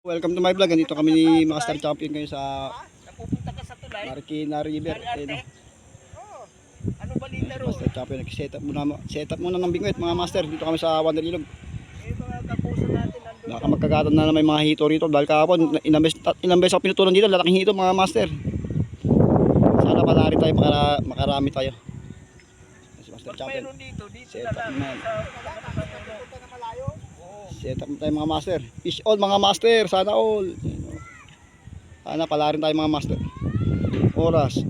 Welcome to my vlog. Andito kami ni Master Champion ngayon sa Napupunta ka sa tulay? Marikina River. Arte? Oo. Ano balita ro? Master Champion set up muna ng bingwit mga master. Dito kami sa Wonder Ilog. Eh mga kapuso natin nandun. Baka magkagatan na may mga hito rito dahil kahapon ilang beses ako pinutunan dito, lalaking hito mga master. Sana palari tayo, makarami tayo. Si Master Pag Champion. mayroon dito Set na up lang. na. Punta na malayo? Oo. Set up na tayo mga master. Fish all mga master, sana all. Sana palarin tayo mga master. Oras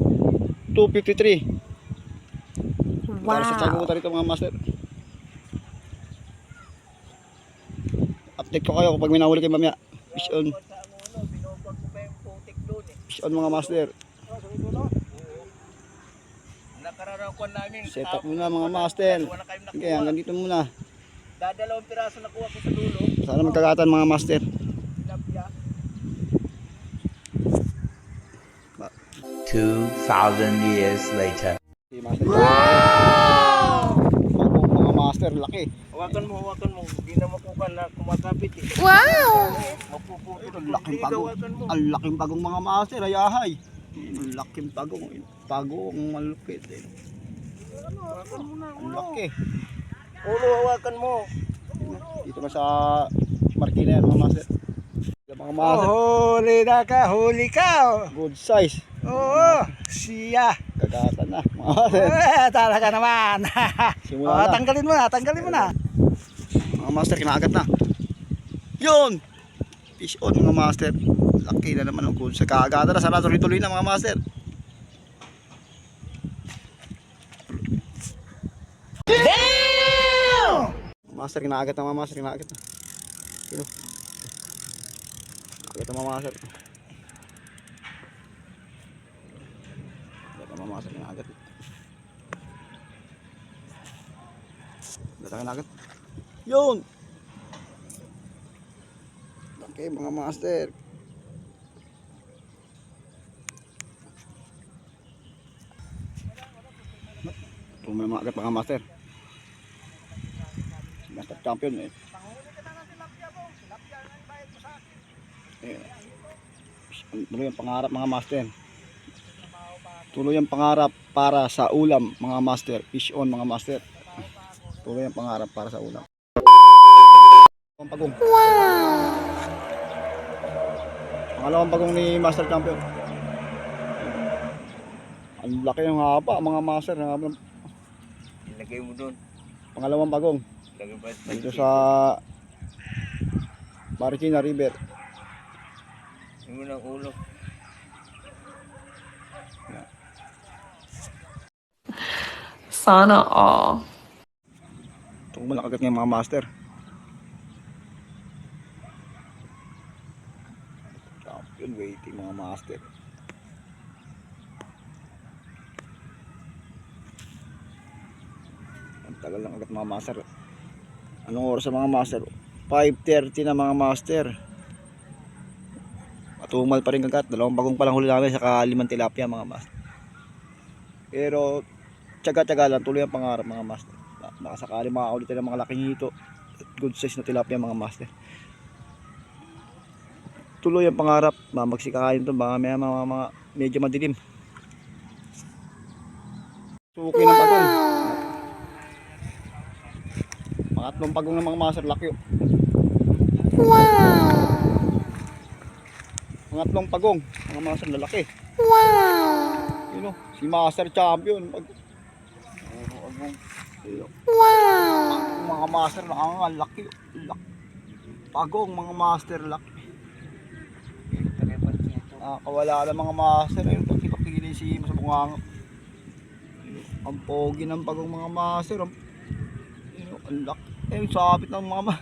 2:53. Wow. Sa sagutan rito mga master. Update ko kayo kapag may nahuli kayo mamaya. Fish on. Binobag ko pa yung putik doon eh. Fish on mga master. Nakararakuan namin. Set up muna mga master. Wala kayong nakuha. Okay, hanggang dito muna. Dadalawang piraso nakuha ko sa dulo. Sana magkagatan mga master. Tilapia. 2,000 years later. Si Master. Wow! Mga master, laki. Hawakan mo. Hindi na makuha na kumakapit eh. Wow! Mapuputol. Ang laking pagong. Hawakan mo. Ang laking pagong mga master, ayahay. Ang laking pagong. Pagong malupit eh. Hawakan mo na. Ang laki. Ulo, hawakan mo. Dito na sa Marikina yan mga master. Mga master, Huli ka. good size. Oo, siya. Kagatan na mga master. Talaga naman. Simula na. Tanggalin mo na. Mga master, kinakagat na. Yun! Fish on mga master. Laki na naman ang good. Sa kagatan na, sana tuloy-tuloy na mga master. Damn! Master, kinakagat na mga master, kinakagat na. Sino? Kinakagat na mga master. Kinakagat na mga master, kinakagat. Kinakagat. Yun! Okay mga master. Ito may mga agat mga master. Si Master Champion eh. Tuloy ang pangarap mga master. Tuloy ang pangarap para sa ulam mga master. Fish on mga master. Tuloy ang pangarap para sa ulam. Pagong. Pangalawang pagong ni Master Champion. Ang laki ng haba mga master. Ilagay mo doon. Pangalawang pagong Ilagay pa dito sa Marikina River. mo ng ulo. Sana all. Itong malakagat ng mga master. Champion waiting mga master. Ang tagal ng agat mga master. Anong oras sa mga master? 5:30 na mga master. Matumal pa rin kagat. Dalawang bagong palang huli namin saka 5 tilapia mga master. Pero tsaga-tsaga lang, tuloy ang pangarap mga master. Baka sakali makakaulitin ng mga laking hito. Good size na tilapia mga master. Tuloy ang pangarap. Mamagsikain ito. Baka may mga medyo madilim. Suki ng pagong. Pangatlong pagong ng mga master. Laki. Pangatlong pagong. Mga master lalaki. Yun o. Si Master Champion. Mga master laki. Pagong mga master laki. Kawala na mga master. Ayun, pagkipagpili si sa bunganga. Ang pogi ng pagong mga master. Ang laki. Ayun, sabit ng mga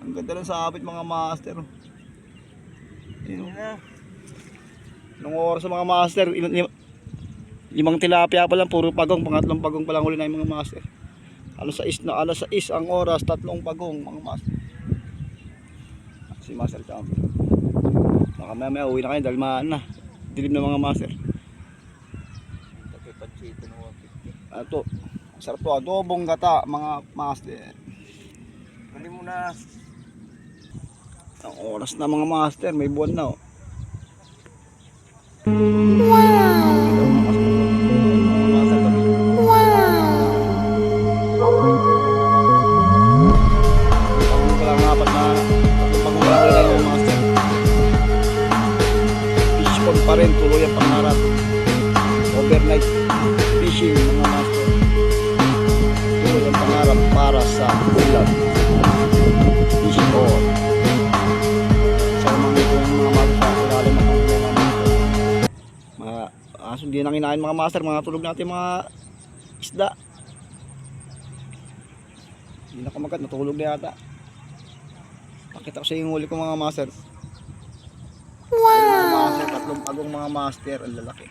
ang ganda ng sabit mga master. Ayun. Nung oras sa mga master, limang tilapia pa lang, puro pagong. Pangatlong pagong pa lang huli na yung mga master. Alas 6 ang oras, 3 pagong mga master. Si Master Champion. Baka mamaya uwi na kayo dahil dilim na mga master. Ito, sarap to, adobong gata mga master. Dali mo na. Ang oras na mga master, may buwan na oh. Pa rin tuloy ang pangarap, overnight fishing mga master, tuloy ang pangarap para sa ulam, fishing on sa mga master, ilalim ng mga aso hindi na kinain mga master, mga tulog natin mga isda, hindi na kumagat, natulog na yata. Pakita ko sa yung huli ko mga master. Mga master, tatlong pagong mga master, ang lalaki.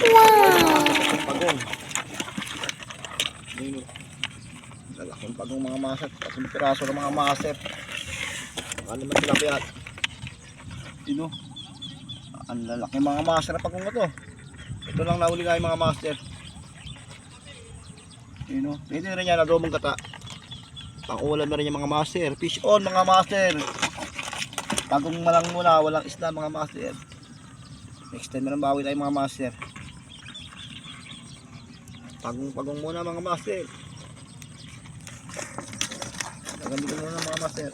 Tatlong pagong. Ayun, lalaking pagong mga master, tatlong piraso ng mga master. Ano naman sila kaya? Ino, ang lalaki mga master na pagong na to. Ito lang nahuli na yung mga master. Ino, pwede rin yan, adobong kata. Pang-ulam na rin yung mga master. Fish on mga master. Pagong malang muna, walang isda mga master. Next time na lang bawi tayo mga master. Pagong muna mga master. Nagandito muna mga master.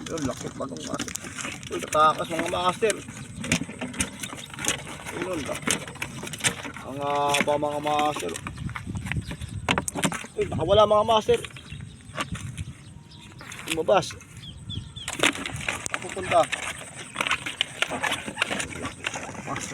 Yun, lakot pagong master. Uy, katakas mga master. Yun, ang ba mga master. Uy, nakawala mga master. Lumabas. Ako punta. Mas,